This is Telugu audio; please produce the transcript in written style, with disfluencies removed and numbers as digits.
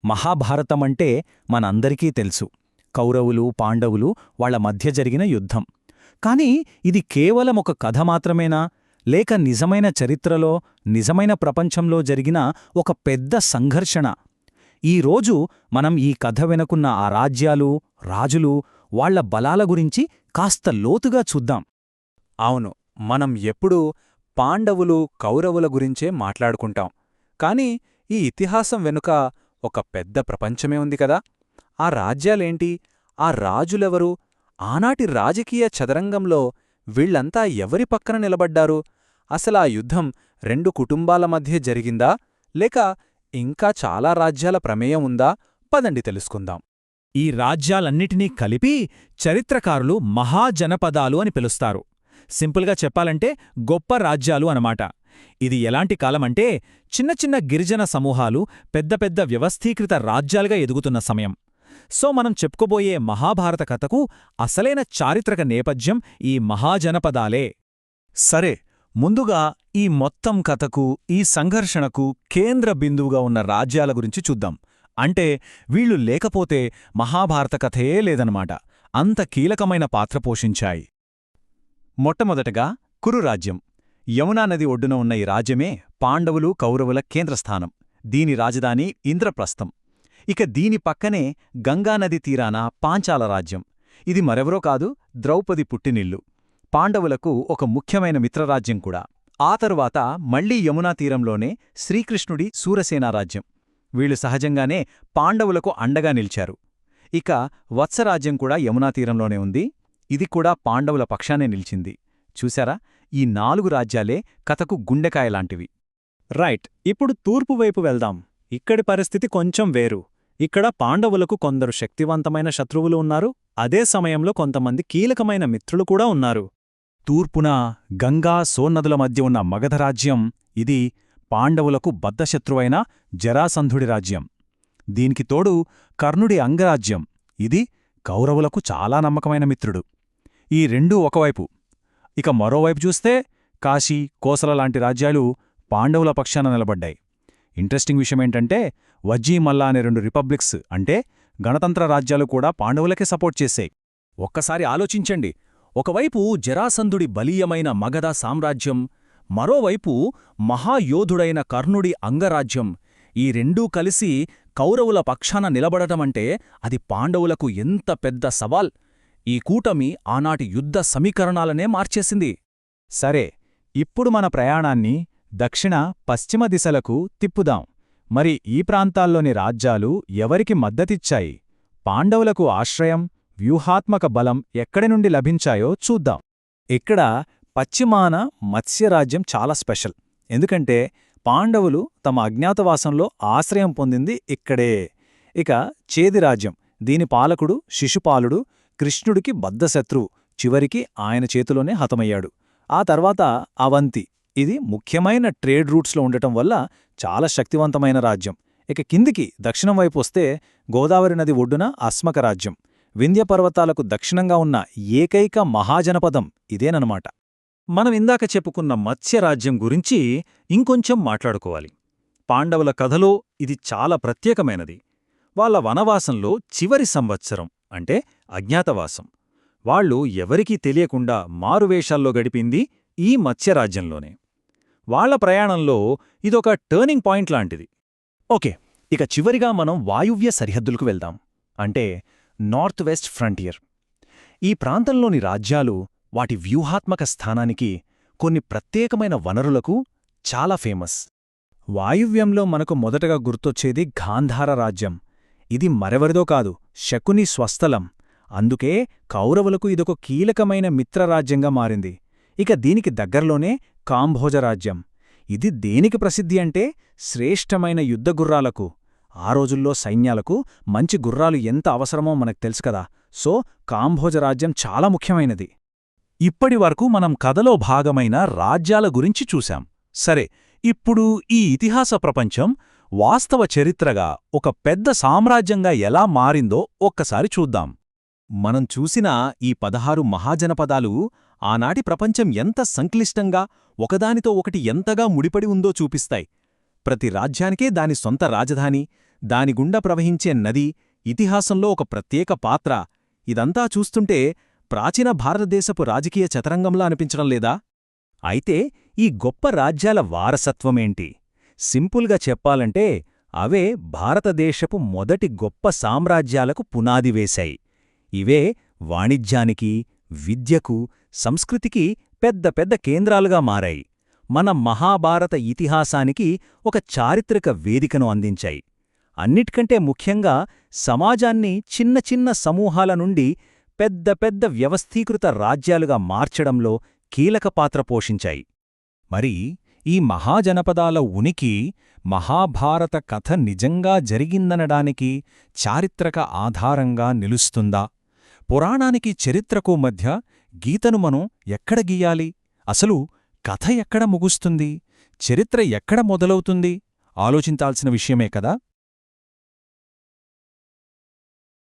మహాభారతమంటే మనందరికీ తెలుసు. కౌరవులు, పాండవులు వాళ్ల మధ్య జరిగిన యుద్ధం. కాని ఇది కేవలం ఒక కథ మాత్రమేనా, లేక నిజమైన చరిత్రలో, నిజమైన ప్రపంచంలో జరిగిన ఒక పెద్ద సంఘర్షణ? ఈరోజు మనం ఈ కథ వెనుకున్న ఆ రాజ్యాలు, రాజులు, వాళ్ల బలాల గురించి కాస్త లోతుగా చూద్దాం. అవును, మనం ఎప్పుడూ పాండవులు, కౌరవుల గురించే మాట్లాడుకుంటాం. కాని ఈ ఇతిహాసం వెనుక ఒక పెద్ద ప్రపంచమే ఉంది కదా. ఆ రాజ్యాలేంటి, ఆ రాజులెవరు, ఆనాటి రాజకీయ చదరంగంలో వీళ్లంతా ఎవరి పక్కన నిలబడ్డారు? అసలా యుద్ధం రెండు కుటుంబాల మధ్య జరిగిందా, లేక ఇంకా చాలా రాజ్యాల ప్రమేయం ఉందా? పదండి తెలుసుకుందాం. ఈ రాజ్యాలన్నిటినీ కలిపి చరిత్రకారులు మహాజనపదాలు అని పిలుస్తారు. సింపుల్గా చెప్పాలంటే గొప్ప రాజ్యాలు అనమాట. ఇది ఎలాంటి కాలమంటే చిన్న చిన్న గిరిజన సమూహాలు పెద్ద పెద్ద వ్యవస్థీకృత రాజ్యాలుగా ఎదుగుతున్న సమయం. సో మనం చెప్పుకోబోయే మహాభారత కథకు అసలైన చారిత్రక నేపథ్యం ఈ మహాజనపదాలే. సరే, ముందుగా ఈ మొత్తం కథకు, ఈ సంఘర్షణకు కేంద్ర బిందువుగా ఉన్న రాజ్యాల గురించి చూద్దాం. అంటే వీళ్లు లేకపోతే మహాభారత కథయే లేదన్నమాట. అంత కీలకమైన పాత్ర పోషించాయి. మొట్టమొదటగా కురురాజ్యం. యమునా నది ఒడ్డున ఉన్న ఈ రాజ్యమే పాండవులు, కౌరవుల కేంద్రస్థానం. దీని రాజధాని ఇంద్రప్రస్థం. ఇక దీని పక్కనే గంగానది తీరాన పాంచాల రాజ్యం. ఇది మరెవరో కాదు, ద్రౌపది పుట్టినిల్లు. పాండవులకు ఒక ముఖ్యమైన మిత్రరాజ్యం కూడా. ఆ తరువాత మళ్లీ యమునా తీరంలోనే శ్రీకృష్ణుడి శూరసేనారాజ్యం. వీళ్లు సహజంగానే పాండవులకు అండగా నిలిచారు. ఇక వత్సరాజ్యం కూడా యమునా తీరంలోనే ఉంది. ఇది కూడా పాండవుల పక్షానే నిలిచింది. చూశారా, ఈ 4 రాజ్యాలే కథకు గుండెకాయలాంటివి. రైట్, ఇప్పుడు తూర్పువైపు వెళ్దాం. ఇక్కడి పరిస్థితి కొంచెం వేరు. ఇక్కడ పాండవులకు కొందరు శక్తివంతమైన శత్రువులు ఉన్నారు, అదే సమయంలో కొంతమంది కీలకమైన మిత్రులు కూడా ఉన్నారు. తూర్పున గంగా, సోన్నదుల మధ్య ఉన్న మగధరాజ్యం. ఇది పాండవులకు బద్ధశత్రువైన జరాసంధుడి రాజ్యం. దీనికి తోడు కర్ణుడి అంగరాజ్యం. ఇది కౌరవులకు చాలా నమ్మకమైన మిత్రుడు. ఈ రెండూ ఒకవైపు. ఇక మరోవైపు చూస్తే కాశీ, కోసల లాంటి రాజ్యాలు పాండవుల పక్షాన నిలబడ్డాయి. ఇంట్రెస్టింగ్ విషయమేంటంటే వజ్జీ, మల్లా అనే 2 రిపబ్లిక్స్, అంటే గణతంత్ర రాజ్యాలు కూడా పాండవులకే సపోర్ట్ చేశాయి. ఒక్కసారి ఆలోచించండి. ఒకవైపు జరాసంధుడి బలీయమైన మగధ సామ్రాజ్యం, మరోవైపు మహాయోధుడైన కర్ణుడి అంగరాజ్యం. ఈ రెండూ కలిసి కౌరవుల పక్షాన నిలబడటమంటే అది పాండవులకు ఎంత పెద్ద సవాల్. ఈ కూటమి ఆనాటి యుద్ధ సమీకరణాలనే మార్చేసింది. సరే, ఇప్పుడు మన ప్రయాణాన్ని దక్షిణ, పశ్చిమ దిశలకు తిప్పుదాం. మరి ఈ ప్రాంతాల్లోని రాజ్యాలు ఎవరికి మద్దతిచ్చాయి? పాండవులకు ఆశ్రయం, వ్యూహాత్మక బలం ఎక్కడి నుండి లభించాయో చూద్దాం. ఇక్కడ పశ్చిమాన మత్స్యరాజ్యం చాలా స్పెషల్. ఎందుకంటే పాండవులు తమ అజ్ఞాతవాసంలో ఆశ్రయం పొందింది ఇక్కడే. ఇక చేదిరాజ్యం. దీని పాలకుడు శిశుపాలుడు కృష్ణుడికి బద్ధశత్రువు. చివరికి ఆయన చేతిలోనే హతమయ్యాడు. ఆ తర్వాత అవంతి. ఇది ముఖ్యమైన ట్రేడ్ రూట్స్లో ఉండటం వల్ల చాలా శక్తివంతమైన రాజ్యం. ఇక కిందికి దక్షిణం వైపు వస్తే గోదావరి నది ఒడ్డున అస్మక రాజ్యం. వింధ్య పర్వతాలకు దక్షిణంగా ఉన్న ఏకైక మహాజనపదం ఇదేనమాట. మనం ఇందాక చెప్పుకున్న మత్స్యరాజ్యం గురించి ఇంకొంచెం మాట్లాడుకోవాలి. పాండవుల కథలో ఇది చాలా ప్రత్యేకమైనది. వాళ్ల వనవాసంలో చివరి సంవత్సరం, అంటే అజ్ఞాతవాసం, వాళ్లు ఎవరికీ తెలియకుండా మారువేషాల్లో గడిపింది ఈ మత్స్యరాజ్యంలోనే. వాళ్ల ప్రయాణంలో ఇదొక టర్నింగ్ పాయింట్ లాంటిది. ఓకే, ఇక చివరిగా మనం వాయువ్య సరిహద్దులకు వెళ్దాం. అంటే నార్త్ వెస్ట్ ఫ్రంటియర్. ఈ ప్రాంతంలోని రాజ్యాలు వాటి వ్యూహాత్మక స్థానానికి, కొన్ని ప్రత్యేకమైన వనరులకు చాలా ఫేమస్. వాయువ్యంలో మనకు మొదటగా గుర్తొచ్చేది గాంధార రాజ్యం. ఇది మరెవరిదో కాదు, శకుని స్వస్థలం. అందుకే కౌరవులకు ఇదొక కీలకమైన మిత్రరాజ్యంగా మారింది. ఇక దీనికి దగ్గరలోనే కాంభోజరాజ్యం. ఇది దేనికి ప్రసిద్ధి అంటే శ్రేష్టమైన యుద్ధగుర్రాలకు. ఆ రోజుల్లో సైన్యాలకు మంచి గుర్రాలు ఎంత అవసరమో మనకు తెలుసు కదా. సో కాంభోజరాజ్యం చాలా ముఖ్యమైనది. ఇప్పటివరకు మనం కథలో భాగమైన రాజ్యాల గురించి చూశాం. సరే, ఇప్పుడు ఈ ఇతిహాస ప్రపంచం వాస్తవ చరిత్రగా ఒక పెద్ద సామ్రాజ్యంగా ఎలా మారిందో ఒక్కసారి చూద్దాం. మనం చూసిన ఈ 16 మహాజనపదాలు ఆనాటి ప్రపంచం ఎంత సంక్లిష్టంగా, ఒకదానితో ఒకటి ఎంతగా ముడిపడి ఉందో చూపిస్తాయి. ప్రతి రాజ్యానికే దాని సొంత రాజధాని, దానిగుండా ప్రవహించే నది ఇతిహాసంలో ఒక ప్రత్యేక పాత్ర. ఇదంతా చూస్తుంటే ప్రాచీన భారతదేశపు రాజకీయ చతరంగంలా అనిపించడం లేదా? అయితే ఈ గొప్ప రాజ్యాల వారసత్వమేంటి? సింపుల్గా చెప్పాలంటే అవే భారతదేశపు మొదటి గొప్ప సామ్రాజ్యాలకు పునాది వేశాయి. ఇవే వాణిజ్యానికి, విద్యకు, సంస్కృతికి పెద్ద పెద్ద కేంద్రాలుగా మారాయి. మన మహాభారత ఇతిహాసానికి ఒక చారిత్రక వేదికను అందించాయి. అన్నిటికంటే ముఖ్యంగా సమాజాన్ని చిన్న చిన్న సమూహాల నుండి పెద్ద పెద్ద వ్యవస్థీకృత రాజ్యాలుగా మార్చడంలో కీలక పాత్ర పోషించాయి. మరి ఈ మహాజనపదాల ఉనికి మహాభారత కథ నిజంగా జరిగిందనడానికి చారిత్రక ఆధారంగా నిలుస్తుందా? పురాణానికి చరిత్రకు మధ్య గీతను మనం ఎక్కడ గీయాలి? అసలు కథ ఎక్కడ ముగుస్తుంది? చరిత్ర ఎక్కడ మొదలవుతుంది? ఆలోచించాల్సిన విషయమే కదా.